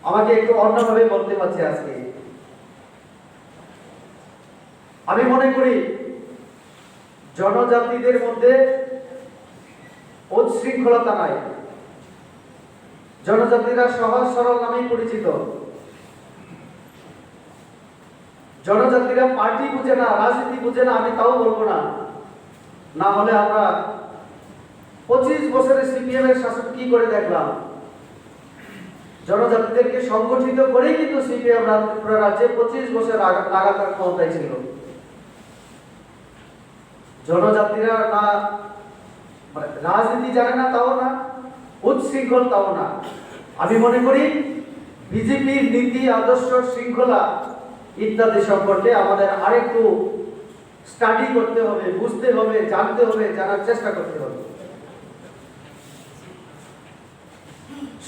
আমাকে একটু অন্যভাবে বলতে হচ্ছে আজকে। আমি মনে করি জনজাতিদের মধ্যে উচ্ছৃঙ্খলতা নাই। জনজাতিরা সহজ সরল নামেই পরিচিত। জনজাতিরা পার্টি বুঝে না, রাজনীতি বুঝে না, আমি তাও বলবো না। না হলে আমরা 25 বছরের সিপিএম এর শাসন কি করে দেখলাম? জনজাতিদেরকে সংগঠিত করেই কিন্তু সিপিএম রাজ্যে 25 বছর লাগাতার ক্ষমতায় ছিল। জনজাতিরা না রাজনীতি জানে না তাও না, উচ্ছৃঙ্খল তাও না। আমি মনে করি বিজেপির নীতি, আদর্শ, শৃঙ্খলা ইত্যাদি সম্পর্কে আমাদের আরেকটু স্টাডি করতে হবে, বুঝতে হবে, জানতে হবে, জানার চেষ্টা করতে হবে।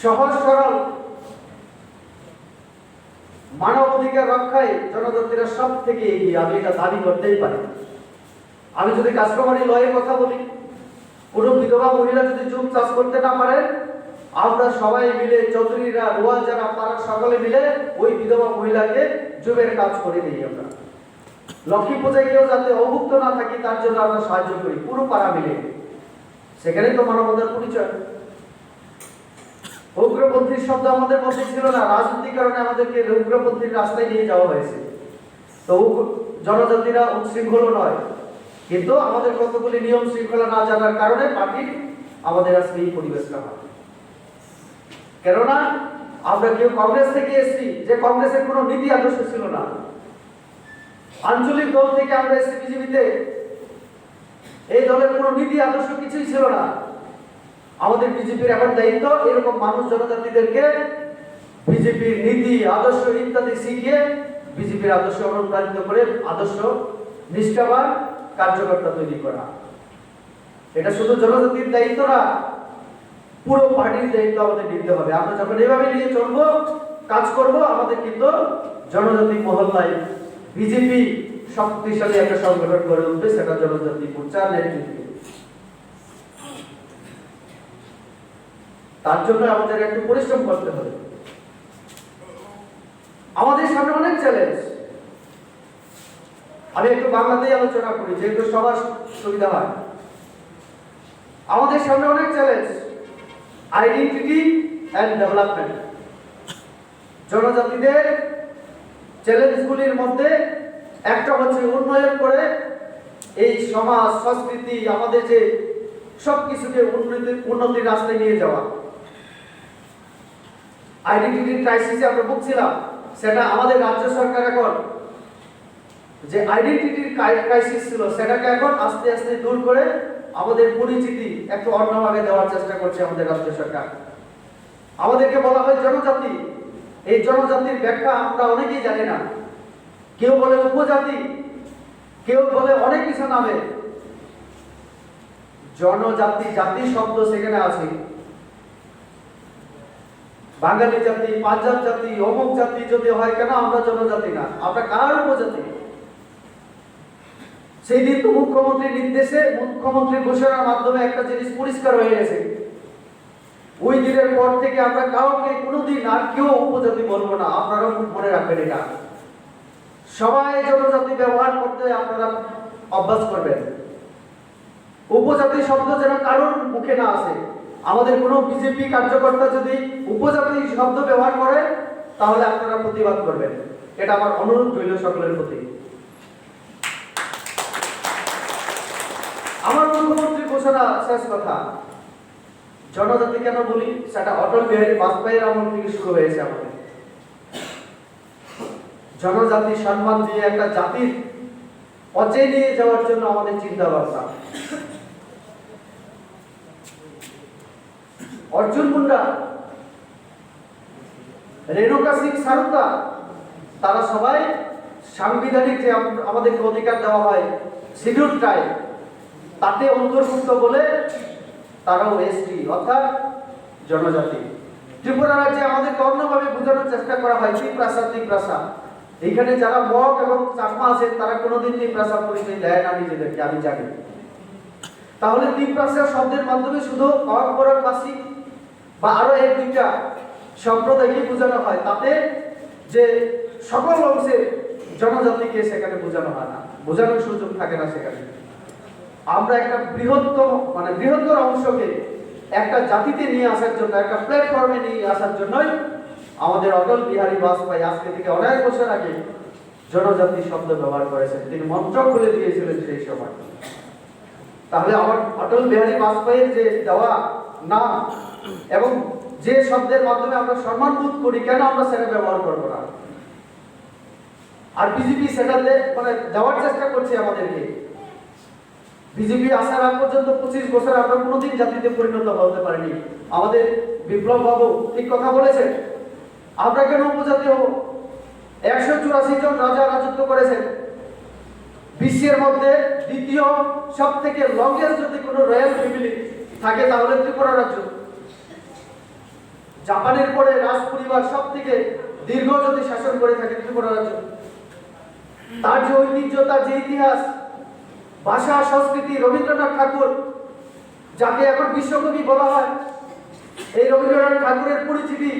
সহজ সরল মানব অধিকার রক্ষায় জনজাতিরা সব থেকে এগিয়ে, আমি এটা দাবি করতেই পারি। আমি যদি কাস্টমারি লয়ের কথা বলি, কোনো বিধবা মহিলা যদি জুম চাষ করতে না পারে, আমরা সবাই মিলে, চৌধুরীরা, রোয়াল যারা, পাড়ার সকলে মিলে ওই বিধবা মহিলাকে জুমের কাজ করে দিই। আমরা লক্ষ্মী পূজায় কেউ যাতে অভুক্ত না থাকি তার জন্য আমরা সাহায্য করি, পুরো পাড়া মিলে। সেখানেই তো মানবতার পরিচয়। উগ্রপন্থীর শব্দ আমাদের মধ্যে ছিল না, রাজনৈতিক কারণে আমাদেরকে উগ্রপন্থীর রাস্তায় নিয়ে যাওয়া হয়েছে। তো জনজাতিরা উচ্ছৃঙ্খল নয়, কিন্তু আমাদের কতগুলি নিয়ম শৃঙ্খলা না জানার কারণে পার্টির আমাদের আজকে এই পরিবেশটা হয়। কেননা আমরা কেউ কংগ্রেস থেকে এসেছি, যে কংগ্রেসের কোনো নীতি আদর্শ ছিল না। আঞ্চলিক দল থেকে আমরা এসেছি বিজেপিতে, এই দলের কোনো নীতি আদর্শ কিছুই ছিল না। আমাদের বিজেপির এখন দায়িত্ব এরকম মানুষ, জনজাতিদেরকে বিজেপির নীতি, আদর্শ ইত্যাদি শিখিয়ে বিজেপির আদর্শ অনুপ্রাণিত করে আদর্শ নিষ্ঠাবান কার্যকর্তা তৈরি করা। এটা শুধু জনজাতির দায়িত্ব না, পুরো পার্টির দায়িত্ব আমাদের নিতে হবে। আমরা যখন এইভাবে নিয়ে চলবো, কাজ করব, আমাদের কিন্তু জনজাতি মহল্লায় বিজেপি শক্তিশালী একটা সংগঠন গড়ে উঠবে, সেটা জনজাতি মোর্চার নেতৃত্বে। তার জন্য আমাদের একটু পরিশ্রম করতে হবে। আমাদের সামনে অনেক চ্যালেঞ্জ। আমি একটু বাংলাতেই আলোচনা করি, যেহেতু সবার সুবিধা হয়। আমাদের সামনে অনেক চ্যালেঞ্জ, আইডেন্টিটি এন্ড ডেভেলপমেন্ট। জনজাতিদের চ্যালেঞ্জগুলির মধ্যে একটা হচ্ছে উন্নয়ন করে এই সমাজ, সংস্কৃতি, আমাদের যে সবকিছুকে উন্নতির রাস্তায় নিয়ে যাওয়া। আইডেন্টিটি ক্রাইসিসে আমরা ভুগছিলাম, সেটা আমাদের রাজ্য সরকার এখন যে আইডেন্টিটির ক্রাইসিস ছিল সেটাকে এখন আস্তে আস্তে দূর করে আমাদের পরিচিতি একটু অন্যভাবে দেওয়ার চেষ্টা করছে আমাদের রাজ্য সরকার। আমাদেরকে বলা হয় জনজাতি। এই জনজাতির ব্যাখ্যা আমরা অনেকেই জানি না। কেউ বলে উপজাতি, কেউ বলে অনেক কিছু নামে। জনজাতি, জাতি শব্দ সেখানে আছে। বাঙালি জাতি, পাঞ্জাব জাতি, অমুক জাতি যদি হয়, কেন আমরা জনজাতি না? আমরা কার উপজাতি? সেই দিন তো মুখ্যমন্ত্রীর নির্দেশে, মুখ্যমন্ত্রীর ঘোষণার মাধ্যমে একটা জিনিস পরিষ্কার হয়ে গেছে। ওই দিনের পর থেকে আমরা কাউকে কোনোদিন আর কেউ উপজাতি বলবো না। আপনারা মনে রাখবেন এটা। সবাই জনজাতি ব্যবহার করতে আপনারা অভ্যাস করবেন। উপজাতি শব্দ যেন কারোর মুখে না আসে। আমাদের কোনো বিজেপি কার্যকর্তা যদি উপজাতি শব্দ ব্যবহার করে, তাহলে আপনারা প্রতিবাদ করবেন। এটা আমার অনুরোধ রইল সকলের প্রতি। আমার মুখ্যমন্ত্রীর ঘোষণা, শেষ কথা, জনজাতি কেন বলি, সেটা অটল বিহারী বাজপেয়ীর আমল থেকে শুরু হয়েছে। আমাদের জনজাতি সম্মান দিয়ে একটা জাতির পচে নিয়ে যাওয়ার জন্য আমাদের চিন্তা ভাবনা। অর্জুন মুন্ডা, রেণুকা সিং সারুতা, তারা সবাই সাংবিধানিক যে আমাদেরকে অধিকার দেওয়া হয় শিডিউল ট্রাইব, তাতে অন্তর্ভুক্ত বলে তারাও এসটি অর্থাৎ জনজাতি। ত্রিপুরা রাজ্যে আমাদেরকে অন্যভাবে বোঝানোর চেষ্টা করা হয় ত্রিপ্রাসা। এখানে যারা মগ এবং চাকমা আছেন তারা কোনোদিন ত্রিপ্রাসা পরিচয় দেয় না নিজেদেরকে, আমি জানি। তাহলে ত্রিপ্রাসা শব্দের মাধ্যমে শুধু অপরাধবাসী বা আরো এক দুইটা সম্প্রদায়কে বোঝানো হয়, তাতে যে সকল অংশের জনজাতিকে সেখানে বোঝানো হয় না, বোঝানোর সুযোগ থাকে না সেখানে। আমরা একটা বৃহত্তর অংশকে একটা জাতিতে নিয়ে আসার জন্য, একটা প্ল্যাটফর্মে নিয়ে আসার জন্যই আমাদের অটল বিহারী বাজপেয়ী আজকে থেকে অনেক বছর আগে জনজাতি শব্দ ব্যবহার করেছেন, তিনি মন্ত্র খুলে দিয়েছিলেন সেই সময়। তাহলে আমার অটল বিহারী বাজপেয়ীর যে দেওয়া নাম এবং যে শব্দের মাধ্যমে আমরা সম্মান বোধ করি, কেন আমরা সেটা ব্যবহার করবো না? আর বিজেপি সেটাতে দেওয়ার চেষ্টা করছে আমাদেরকে। বিজেপি আসার আগ পর্যন্ত 25 বছর আমরা কোনোদিন জাতিতে পরিণত হতে পারিনি। আমাদের বিপ্লব বাবু ঠিক কথা বলেছেন, আমরা কেন উপজাতি হব? 184 জন রাজা রাজত্ব করেছেন। বিশ্বের মধ্যে দ্বিতীয় সব থেকে লংগেস্ট যদি কোনো রয়্যাল ফ্যামিলি থাকে তাহলে ত্রিপুরা রাজ্য। জাপানের পরে রাজ পরিবার সব থেকে দীর্ঘ যদি শাসন করে থাকে ত্রিপুরা রাজ্য। তার যে ঐতিহ্য, তার যে ইতিহাস, ভাষা, সংস্কৃতি, রবীন্দ্রনাথ ঠাকুর যাকে এখন বিশ্বকবি বলা হয়, এই রবীন্দ্রনাথ ঠাকুরের পরিচিতি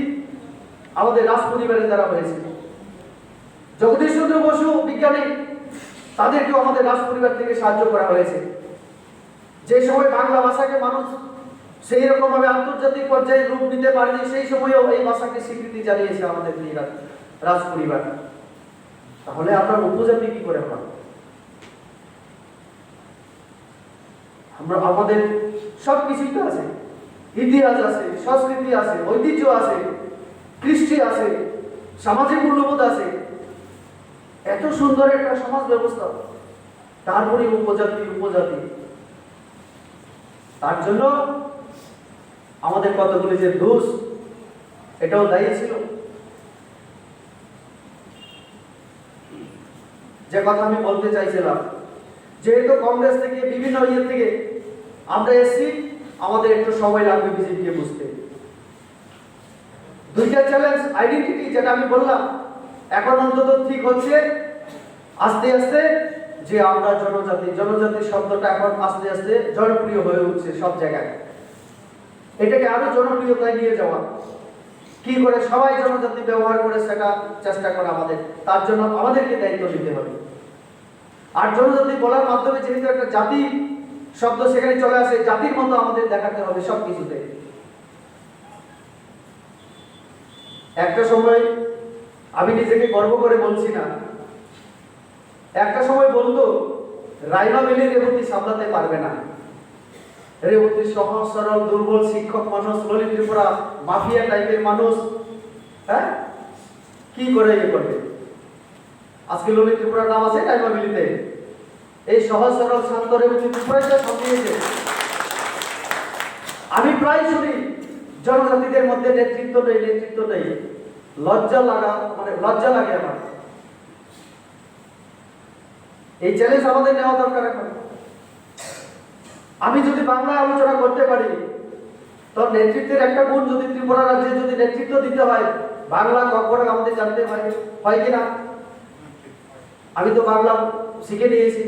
আমাদের রাজ পরিবারের দ্বারা হয়েছে। জগদীশ চন্দ্র বসু বিজ্ঞানী, তাদেরকেও আমাদের রাজ পরিবার থেকে সাহায্য করা হয়েছে। যে সময় বাংলা ভাষাকে মানুষ সেই রকম ভাবে আন্তর্জাতিক পর্যায়ে রূপ নিতে পারেনি, সেই সময়ও এই ভাষাকে স্বীকৃতি জানিয়েছে আমাদের রাজ পরিবার। তাহলে আমরা উপজাতি কি করে হলাম? আমরা আমাদের সবকিছুই তো আছে, ইতিহাস আছে, সংস্কৃতি আছে, ঐতিহ্য আছে, কৃষ্টি আছে, সামাজিক মূল্যবোধ আছে, এত সুন্দর একটা সমাজ ব্যবস্থা, তারপরে উপজাতি। তার জন্য আমাদের কতগুলি যে দোষ, এটাও দায়ী ছিল। যে কথা আমি বলতে চাইছিলাম, যেহেতু কংগ্রেস থেকে বিভিন্ন থেকে আমরা এসেছি, আমাদের একটু সময় লাগবে বিজেপিকে বুঝতে। দুইটা চ্যালেঞ্জ, আইডেন্টিটি যেটা আমি বললাম, এখন অন্তত ঠিক হচ্ছে আস্তে আস্তে, যে আমরা জনজাতি শব্দটা এখন আস্তে আস্তে জনপ্রিয় হয়ে উঠছে সব জায়গায়। এটাকে আরো জনপ্রিয়তায় নিয়ে যাওয়া, কি করে সবাই জনজাতি ব্যবহার করে সেটা চেষ্টা করা আমাদের, তার জন্য আমাদেরকে দায়িত্ব নিতে হবে। আর জনজাতি বলার মাধ্যমে যেহেতু একটা জাতি শব্দ সেখানে চলে আসে, জাতির মতো আমাদের দেখাতে হবে সবকিছুতে। একটা সময় আমি নিজেকে গর্ব করে বলছি না, একটা সময় বলতো রাইমা বেলি রেবতী সামলাতে পারবে না, রেবতী সহজ সরল দুর্বল শিক্ষক মানুষ, ললিত ত্রিপুরা মাফিয়া টাইপের মানুষ, হ্যাঁ কি করে ইয়ে করবে? আজকে ললিত ত্রিপুরার নাম আছে রাইমা বেলিতে। এই সহজ সরল শান্ত রেবতী ত্রিপুরাটা সামলিয়েছে। আমি প্রায় শুনি জনজাতিদের মধ্যে নেতৃত্ব নেই, লজ্জা লাগে আমার। এই চ্যালেঞ্জ আমাদের নেওয়া দরকার এখন। আমি যদি বাংলায় আলোচনা করতে পারি, তো নেতৃত্বের একটা গুণ যদি ত্রিপুরা রাজ্যে যদি নেতৃত্ব দিতে হয়, বাংলা কখন আমাদের জানতে হয় কিনা? আমি তো বাংলা শিখে নিয়েছি,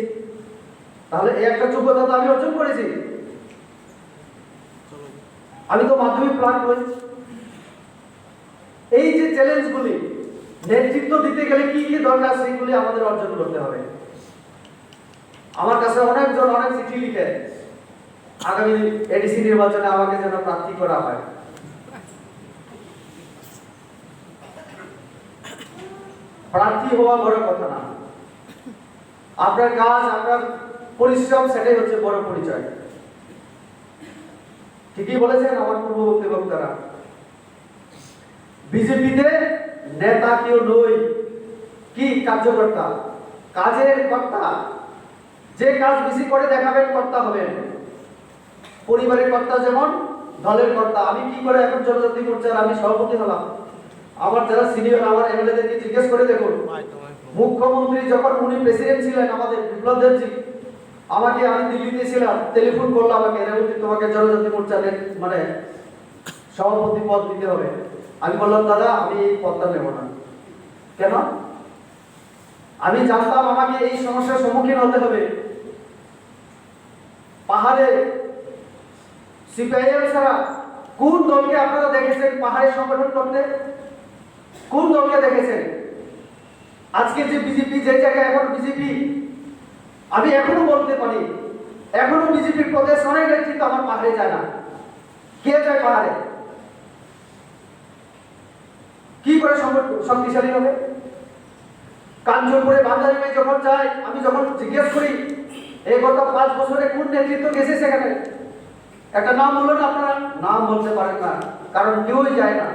তাহলে এই একটা যোগ্যতা তো আমি অর্জন করেছি। আমি তো মাধ্যমিক প্লান করি। এই যে চ্যালেঞ্জগুলি, নেতৃত্ব দিতে গেলে কি কি দরকার সেইগুলি আমাদের অর্জন করতে হবে। আমার কাছে অনেকজন অনেক চিঠি লিখে আগামী এডিসি নির্বাচনে আমাকে যেন প্রার্থী করা হয়। প্রার্থী হওয়া বড় কথা না, আপনার কাজ, আপনার পরিশ্রম, সেটাই হচ্ছে বড় পরিচয়। ঠিকই বলেছেন আমার পূর্ববর্তী বক্তারা। বিজেপিতে নেতা কেউ নই, কি কার্যকর্তা, কাজের কর্তা। যে কাজ বেশি করে দেখাবেন কর্তা হবেন। পরিবারের কর্তা যেমন দলের কর্তা। আমি কি করে এখন জনজাতি মোর্চার আমি সভাপতি হলাম? আমার যারা সিনিয়র, আমার এমএলএদেরকে জিজ্ঞেস করে দেখুন। মুখ্যমন্ত্রী যখন উনি প্রেসিডেন্ট ছিলেন আমাদের বিপ্লব দেবজি, আমাকে, আমি দিল্লিতে ছিলাম, টেলিফোন করলো আমাকে, রেবতী তোমাকে জনজাতি মোর্চার সভাপতি পদ দিতে হবে। আমি বললাম দাদা আমি এই পদটা নেব না। কেন? আমি জানতাম আমাকে এই সমস্যার সম্মুখীন হতে হবে। পাহাড়ে সিপিআইএম ছাড়া কোন দলকে আপনারা দেখেছেন পাহাড়ে সংগঠন করতে? কোন দলকে দেখেছেন? আজকে যে বিজেপি যে জায়গায় এখন বিজেপি, আমি এখনো বলতে পারি এখনো বিজেপির প্রদেশ অনেক নেতৃত্ব আমার পাহাড়ে যায় না। কে যায় পাহাড়ে? কি করে শক্তিশালী হবে? কাঞ্চনপুরে বান্দারিমে যখন যাই, আমি যখন জিজ্ঞেস করি এই গত 5 বছরে কোন নেতৃত্ব গেছে সেখানে, একটা নাম বলুন, আপনারা নাম বলতে পারেন না, কারণ কেউই যায় না।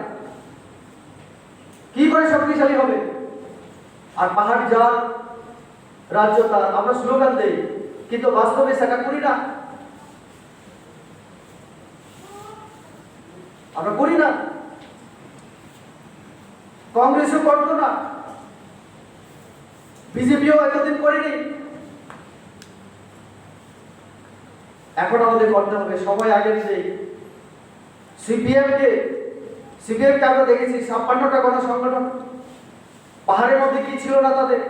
কি করে শক্তিশালী হবে? আর পাহাড় যার রাজ্য তার, আমরা স্লোগান দেই কিন্তু বাস্তবে সেটা করি না, আমরা করি না। কংগ্রেসও করতো না, বিজেপিও এতদিন করেনি। এখন আমাদের করতে হবে। সময় আগের সেই সিপিএমকে আমরা দেখেছি 56টা গণসংগঠন, পাহাড়ের মধ্যে কি ছিল না তাদের?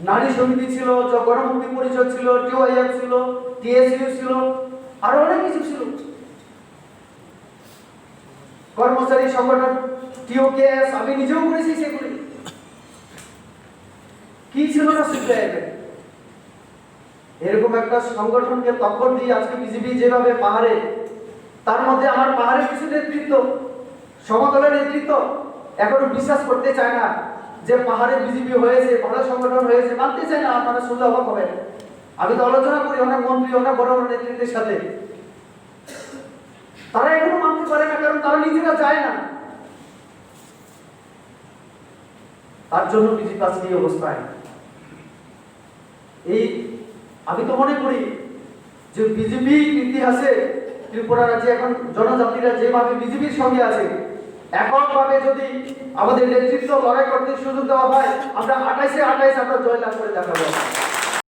নারী সমিতি ছিল, গণমুক্তি পরিষদ ছিল, টিওআইএফ ছিল, টিএসইউ ছিল, আরো অনেক কিছু ছিল, কর্মচারী সংগঠন টিওকেএস, আমি নিজেও করেছি সেগুলি। কি ছিল না সিপিআইএম? এরকম একটা সংগঠনকে টক্কর দিয়ে আজকে বিজেপি যেভাবে পাহাড়ে, তার মধ্যে আমার পাহাড়ের কিছু নেতৃত্ব, সমদলের নেতৃত্ব এখনো বিশ্বাস করতে চায় না যে পাহাড়ে বিজেপি হয়েছে, ভালো সংগঠন হয়েছে, মানতে চায় না। আপনারা শুনলে অবাক হবেন। আমি তো আলোচনা করি অনেক মন্ত্রী, অনেক বড় বড় নেতৃত্বের সাথে, তারা এখনো মানতে পারে না, কারণ তারা নিজেরা যায় না। তার জন্য বিজেপি আজকে এই অবস্থায়। এই আমি তো মনে করি যে বিজেপি ইতিহাসে ত্রিপুরা রাজ্যে এখন জনজাতিরা যেভাবে বিজেপির সঙ্গে আছে, এককভাবে যদি আমাদের নেতৃত্ব লড়াই করতে সুযোগ দেওয়া হয়, আমরা 28-এ 28 আমরা জয়লাভ করে দেখাবো।